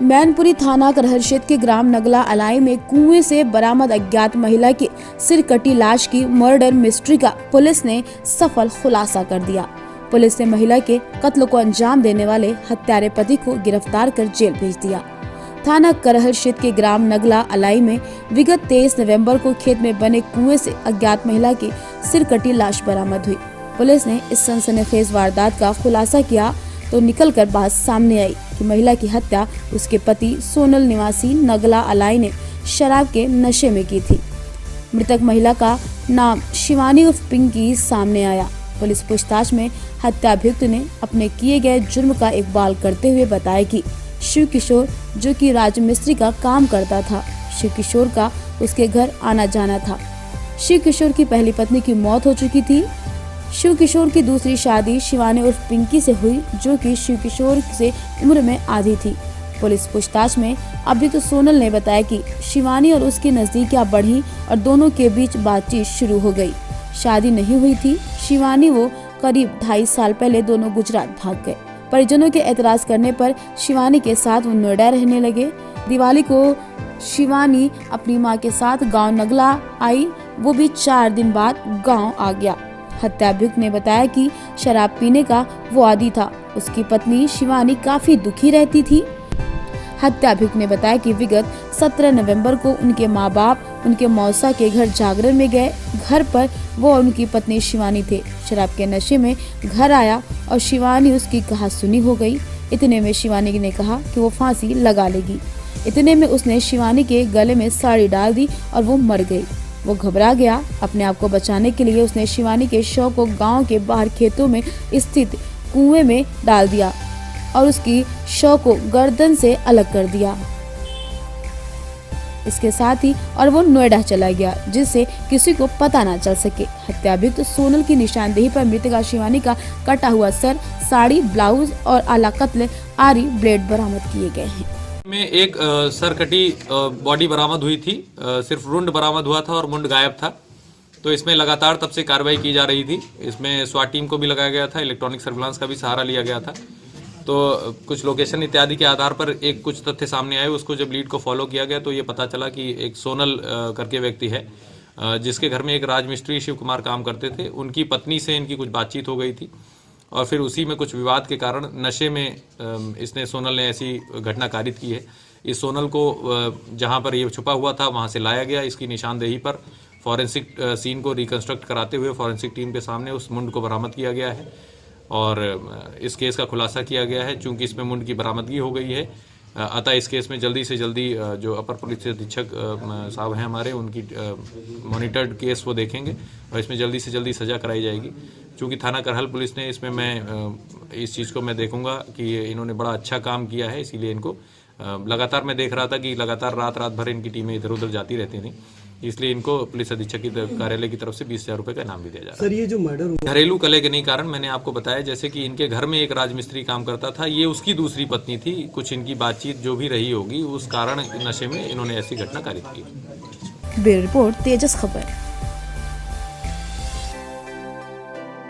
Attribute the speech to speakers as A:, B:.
A: मैनपुरी थाना करहल क्षेत्र के ग्राम नगला अलाई में कुएं से बरामद अज्ञात महिला की सिर कटी लाश की मर्डर मिस्ट्री का पुलिस ने सफल खुलासा कर दिया। पुलिस ने महिला के कत्ल को अंजाम देने वाले हत्यारे पति को गिरफ्तार कर जेल भेज दिया। थाना करहल क्षेत्र के ग्राम नगला अलाई में विगत 23 नवंबर को खेत में बने कुएं से अज्ञात महिला की सिर कटी लाश बरामद हुई। पुलिस ने इस सनसनीखेज वारदात का खुलासा किया तो निकलकर बात सामने आई कि महिला की हत्या उसके पति सोनल निवासी नगला अलाई ने शराब के नशे में की थी। मृतक महिला का नाम शिवानी उर्फ पिंकी सामने आया। पुलिस पूछताछ में हत्याभियुक्त ने अपने किए गए जुर्म का इकबाल करते हुए बताया कि शिव किशोर, जो कि राजमिस्त्री का काम करता था, शिव किशोर का उसके घर आना जाना था। शिव किशोर की पहली पत्नी की मौत हो चुकी थी। शिव किशोर की दूसरी शादी शिवानी उर्फ पिंकी से हुई, जो कि शिव किशोर से उम्र में आधी थी। पुलिस पूछताछ में अभियुक्त सोनल ने बताया कि शिवानी और उसकी नजदीकियां बढ़ी और दोनों के बीच बातचीत शुरू हो गई। शादी नहीं हुई थी। शिवानी वो करीब 2.5 साल पहले दोनों गुजरात भाग गए। परिजनों के एतराज करने पर शिवानी के साथ वो नोएडा रहने लगे। दिवाली को शिवानी अपनी मां के साथ गांव नगला आई, वो भी 4 दिन बाद गांव आ गया। हत्याभियुक्त ने बताया कि शराब पीने का वो आदी था। उसकी पत्नी शिवानी काफी दुखी रहती थी। हत्याभियुक्त ने बताया कि विगत 17 नवंबर को उनके माँ बाप उनके मौसा के घर जागरण में गए। घर पर वो और उनकी पत्नी शिवानी थे। शराब के नशे में घर आया और शिवानी उसकी कहासुनी हो गई। इतने में शिवानी ने कहा कि वो फांसी लगा लेगी। इतने में उसने शिवानी के गले में साड़ी डाल दी और वो मर गई। वो घबरा गया। अपने आप को बचाने के लिए उसने शिवानी के शव को गांव के बाहर खेतों में स्थित कुएं में डाल दिया और उसकी शव को गर्दन से अलग कर दिया। इसके साथ ही और वो नोएडा चला गया, जिससे किसी को पता न चल सके। हत्याभियुक्त सोनल की निशानदेही पर मृतका शिवानी का कटा हुआ सर, साड़ी, ब्लाउज और आला कत्ल आरी ब्लेड बरामद किए गए हैं।
B: में एक सर कटी बॉडी बरामद हुई थी। सिर्फ रुंड बरामद हुआ था और मुंड गायब था। तो इसमें लगातार तब से कार्रवाई की जा रही थी। इसमें स्वाट टीम को भी लगाया गया था, इलेक्ट्रॉनिक सर्विलांस का भी सहारा लिया गया था। तो कुछ लोकेशन इत्यादि के आधार पर एक कुछ तथ्य सामने आए। उसको जब लीड को फॉलो किया गया तो ये पता चला कि एक सोनल करके व्यक्ति है, जिसके घर में एक राजमिस्त्री शिव कुमार काम करते थे। उनकी पत्नी से इनकी कुछ बातचीत हो गई थी और फिर उसी में कुछ विवाद के कारण नशे में इसने सोनल ने ऐसी घटना कारित की है। इस सोनल को जहां पर ये छुपा हुआ था वहां से लाया गया। इसकी निशानदेही पर फॉरेंसिक सीन को रिकंस्ट्रक्ट कराते हुए फॉरेंसिक टीम के सामने उस मुंड को बरामद किया गया है और इस केस का खुलासा किया गया है। चूंकि इसमें मुंड की बरामदगी हो गई है, अतः इस केस में जल्दी से जल्दी जो अपर पुलिस अधीक्षक साहब हैं हमारे, उनकी मॉनिटर्ड केस वो देखेंगे और इसमें जल्दी से जल्दी सजा कराई जाएगी। चूँकि थाना करहल पुलिस ने इसमें मैं इस चीज़ को मैं देखूंगा कि इन्होंने बड़ा अच्छा काम किया है, इसीलिए इनको लगातार मैं देख रहा था कि लगातार रात भर इनकी टीमें इधर उधर जाती रहती थी, इसलिए इनको पुलिस अधीक्षक की कार्यालय की तरफ से 20,000 रुपये का इनाम भी दिया जा रहा है।
C: सर, ये जो मर्डर
B: घरेलू कलह के नहीं कारण मैंने आपको बताया, जैसे कि इनके घर में एक राजमिस्त्री काम करता था, ये उसकी दूसरी पत्नी थी। कुछ इनकी बातचीत जो भी रही होगी, उस कारण नशे में इन्होंने ऐसी घटना कारित की।
A: ब्यूरो रिपोर्ट, तेजस खबर।